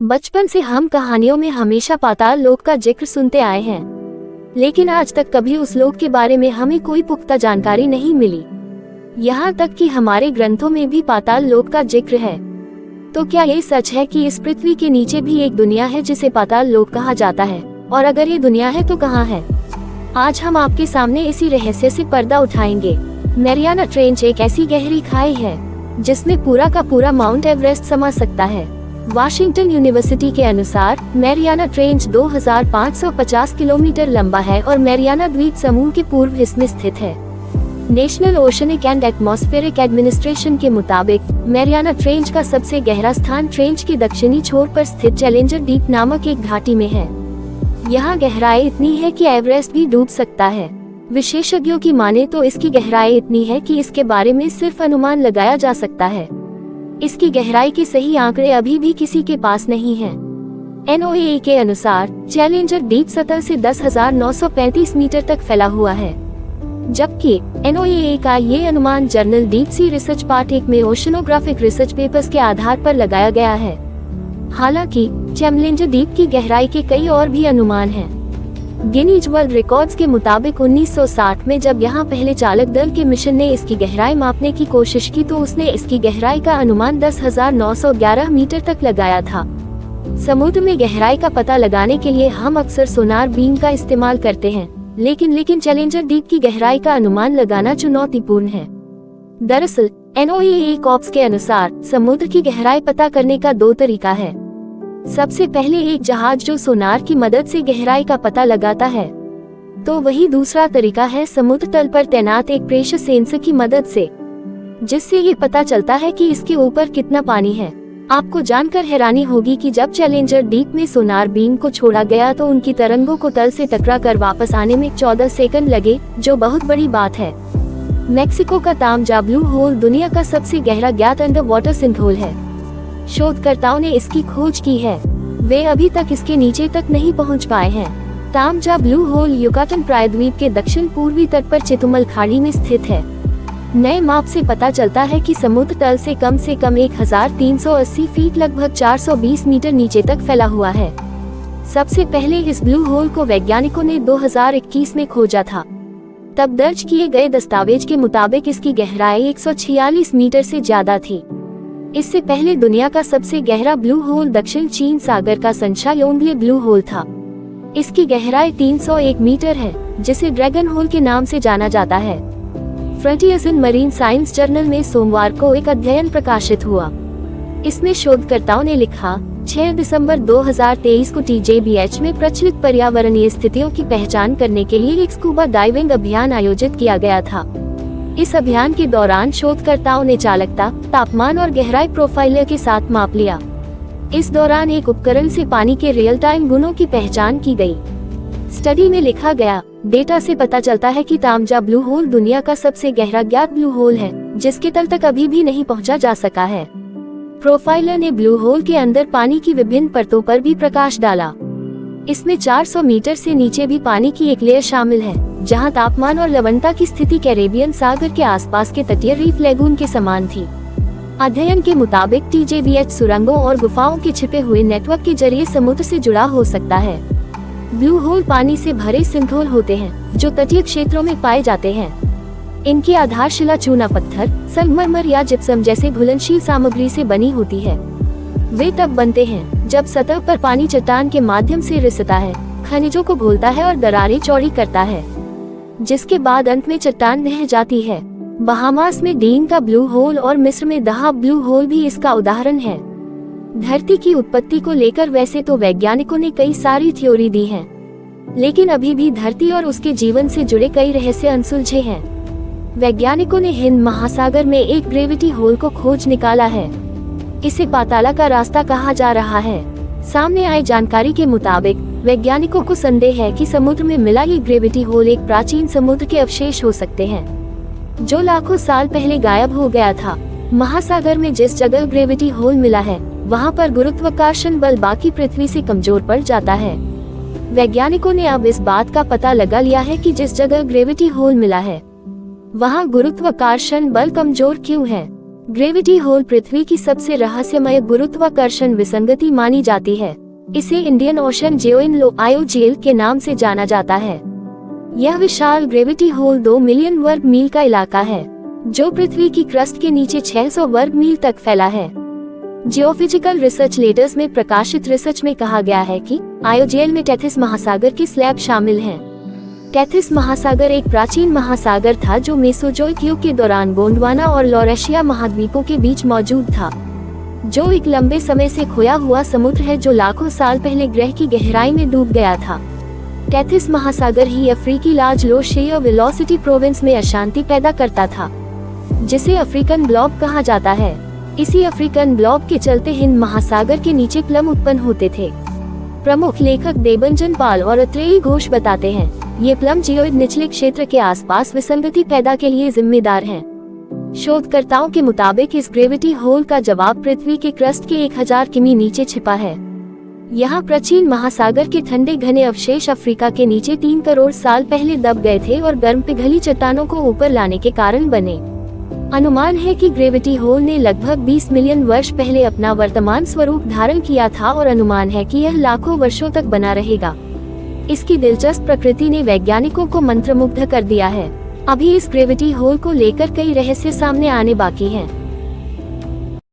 बचपन से हम कहानियों में हमेशा पाताल लोक का जिक्र सुनते आए हैं, लेकिन आज तक कभी उस लोक के बारे में हमें कोई पुख्ता जानकारी नहीं मिली। यहाँ तक कि हमारे ग्रंथों में भी पाताल लोक का जिक्र है। तो क्या ये सच है कि इस पृथ्वी के नीचे भी एक दुनिया है जिसे पाताल लोक कहा जाता है? और अगर ये दुनिया है तो कहाँ है? आज हम आपके सामने इसी रहस्य से पर्दा उठाएंगे। मैरियाना ट्रेंच एक ऐसी गहरी खाई है जिसमें पूरा का पूरा माउंट एवरेस्ट समा सकता है। वाशिंगटन यूनिवर्सिटी के अनुसार मैरियाना ट्रेंच 2550 किलोमीटर लंबा है और मैरियाना द्वीप समूह के पूर्व हिस्से में स्थित है। National oceanic and atmospheric administration के मुताबिक मैरियाना ट्रेंच का सबसे गहरा स्थान ट्रेंच के दक्षिणी छोर पर स्थित चैलेंजर डीप नामक एक घाटी में है। यहाँ गहराई इतनी है कि एवरेस्ट भी डूब सकता है। विशेषज्ञों की माने तो इसकी गहराई इतनी है कि इसके बारे में सिर्फ अनुमान लगाया जा सकता है। इसकी गहराई के सही आंकड़े अभी भी किसी के पास नहीं हैं। NOAA के अनुसार चैलेंजर डीप सतह से 10,935 मीटर तक फैला हुआ है, जबकि NOAA का ये अनुमान journal deep sea research part 1 में ओशनोग्राफिक रिसर्च पेपर्स के आधार पर लगाया गया है। हालांकि चैलेंजर डीप की गहराई के कई और भी अनुमान हैं। गिनीज वर्ल्ड रिकॉर्ड्स के मुताबिक 1960 में जब यहाँ पहले चालक दल के मिशन ने इसकी गहराई मापने की कोशिश की तो उसने इसकी गहराई का अनुमान 10,911 मीटर तक लगाया था। समुद्र में गहराई का पता लगाने के लिए हम अक्सर सोनार बीम का इस्तेमाल करते हैं, लेकिन चैलेंजर डीप की गहराई का अनुमान लगाना चुनौतीपूर्ण है। दरअसल NOAA कॉर्प्स के अनुसार समुद्र की गहराई पता करने का 2 तरीका है। सबसे पहले एक जहाज जो सोनार की मदद से गहराई का पता लगाता है, तो वही दूसरा तरीका है समुद्र तल पर तैनात एक प्रेशर सेंसर की मदद से, जिससे ये पता चलता है कि इसके ऊपर कितना पानी है। आपको जानकर हैरानी होगी कि जब चैलेंजर डीप में सोनार बीम को छोड़ा गया तो उनकी तरंगों को तल से टकरा कर वापस आने में 14 सेकंड लगे, जो बहुत बड़ी बात है। मेक्सिको का तामजा ब्लू होल दुनिया का सबसे गहरा ज्ञात अंडर वाटर सिंकहोल है। शोधकर्ताओं ने इसकी खोज की है, वे अभी तक इसके नीचे तक नहीं पहुंच पाए हैं। तामजा ब्लू होल युकाटन प्रायद्वीप के दक्षिण पूर्वी तट पर चितुमल खाड़ी में स्थित है। नए माप से पता चलता है कि समुद्र तल से कम 1380 फीट लगभग 420 मीटर नीचे तक फैला हुआ है। सबसे पहले इस ब्लू होल को वैज्ञानिकों ने 2021 में खोजा था। तब दर्ज किए गए दस्तावेज के मुताबिक इसकी गहराई 146 मीटर से ज्यादा थी। इससे पहले दुनिया का सबसे गहरा ब्लू होल दक्षिण चीन सागर का संशा-योंगले ब्लू होल था। इसकी गहराई 301 मीटर है, जिसे ड्रैगन होल के नाम से जाना जाता है। Frontiers in marine science journal में सोमवार को एक अध्ययन प्रकाशित हुआ। इसमें शोधकर्ताओं ने लिखा, 6 दिसंबर 2023 को TJBH में प्रचलित पर्यावरणीय स्थितियों की पहचान करने के लिए एक स्कूबा डाइविंग अभियान आयोजित किया गया था। इस अभियान के दौरान शोधकर्ताओं ने चालकता, तापमान और गहराई प्रोफाइलर के साथ माप लिया। इस दौरान एक उपकरण से पानी के रियल टाइम गुणों की पहचान की गई। स्टडी में लिखा गया, डेटा से पता चलता है कि तामजा ब्लू होल दुनिया का सबसे गहरा ज्ञात ब्लू होल है, जिसके तल तक अभी भी नहीं पहुंचा जा सका है। प्रोफाइलर ने ब्लू होल के अंदर पानी की विभिन्न परतों पर भी प्रकाश डाला। इसमें 400 मीटर से नीचे भी पानी की एक लेयर शामिल है, जहां तापमान और लवणता की स्थिति कैरेबियन सागर के आसपास के तटीय रीफ लेगून के समान थी। अध्ययन के मुताबिक TJBH सुरंगों और गुफाओं के छिपे हुए नेटवर्क के जरिए समुद्र से जुड़ा हो सकता है। ब्लू होल पानी से भरे सिंकहोल होते हैं, जो तटीय क्षेत्रों में पाए जाते हैं। इनकी आधारशिला चूना पत्थर, संगमरमर या जिप्सम जैसे घुलनशील सामग्री से बनी होती है। वे तब बनते हैं जब सतह पर पानी चट्टान के माध्यम से रिसता है, खनिजों को घोलता है और दरारें चौड़ी करता है, जिसके बाद अंत में चट्टान ढह जाती है। बहामास में डीन का ब्लू होल और मिस्र में दहाब ब्लू होल भी इसका उदाहरण है। धरती की उत्पत्ति को लेकर वैसे तो वैज्ञानिकों ने कई सारी थ्योरी दी हैं, लेकिन अभी भी धरती और उसके जीवन से जुड़े कई रहस्य अनसुलझे हैं। वैज्ञानिकों ने हिंद महासागर में एक ग्रेविटी होल को खोज निकाला है। इसे पाताला का रास्ता कहा जा रहा है। सामने आई जानकारी के मुताबिक वैज्ञानिकों को संदेह है कि समुद्र में मिला ये ग्रेविटी होल एक प्राचीन समुद्र के अवशेष हो सकते हैं, जो लाखों साल पहले गायब हो गया था। महासागर में जिस जगह ग्रेविटी होल मिला है, वहां पर गुरुत्वाकर्षण बल बाकी पृथ्वी से कमजोर पड़ जाता है। वैज्ञानिकों ने अब इस बात का पता लगा लिया है कि जिस जगह ग्रेविटी होल मिला है, वहां गुरुत्वाकर्षण बल कमजोर क्यों है। ग्रेविटी होल पृथ्वी की सबसे रहस्यमय गुरुत्वाकर्षण विसंगति मानी जाती है। इसे इंडियन ओशन जेओइन लो IOGL के नाम से जाना जाता है। यह विशाल ग्रेविटी होल 2 मिलियन वर्ग मील का इलाका है, जो पृथ्वी की क्रस्ट के नीचे 600 वर्ग मील तक फैला है। जियोफिजिकल रिसर्च लेटर्स में प्रकाशित रिसर्च में कहा गया है कि IOGL में टेथिस महासागर की स्लैब शामिल हैं। टेथिस महासागर एक प्राचीन महासागर था जो मेसोजोइक युग के दौरान गोंडवाना और लॉरेशिया महाद्वीपों के बीच मौजूद था, जो एक लंबे समय से खोया हुआ समुद्र है जो लाखों साल पहले ग्रह की गहराई में डूब गया था। टेथिस महासागर ही अफ्रीकी लार्ज लो शेयर वेलोसिटी प्रोविंस में अशांति पैदा करता था, जिसे अफ्रीकन ब्लॉब कहा जाता है। इसी अफ्रीकन ब्लॉब के चलते हिंद महासागर के नीचे प्लम उत्पन्न होते थे। प्रमुख लेखक देबंजन पाल और अत्रेयी घोष बताते हैं, ये प्लम जियोइड निचले क्षेत्र के आसपास विसंगति पैदा के लिए जिम्मेदार हैं। शोधकर्ताओं के मुताबिक इस ग्रेविटी होल का जवाब पृथ्वी के क्रस्ट के 1000 किमी नीचे छिपा है। यहाँ प्राचीन महासागर के ठंडे घने अवशेष अफ्रीका के नीचे 3 करोड़ साल पहले दब गए थे और गर्म पिघली चट्टानों को ऊपर लाने के कारण बने। अनुमान है कि ग्रेविटी होल ने लगभग 20 मिलियन वर्ष पहले अपना वर्तमान स्वरूप धारण किया था और अनुमान है कि यह लाखों वर्षों तक बना रहेगा। इसकी दिलचस्प प्रकृति ने वैज्ञानिकों को मंत्रमुग्ध कर दिया है। अभी इस ग्रेविटी होल को लेकर कई रहस्य सामने आने बाकी हैं।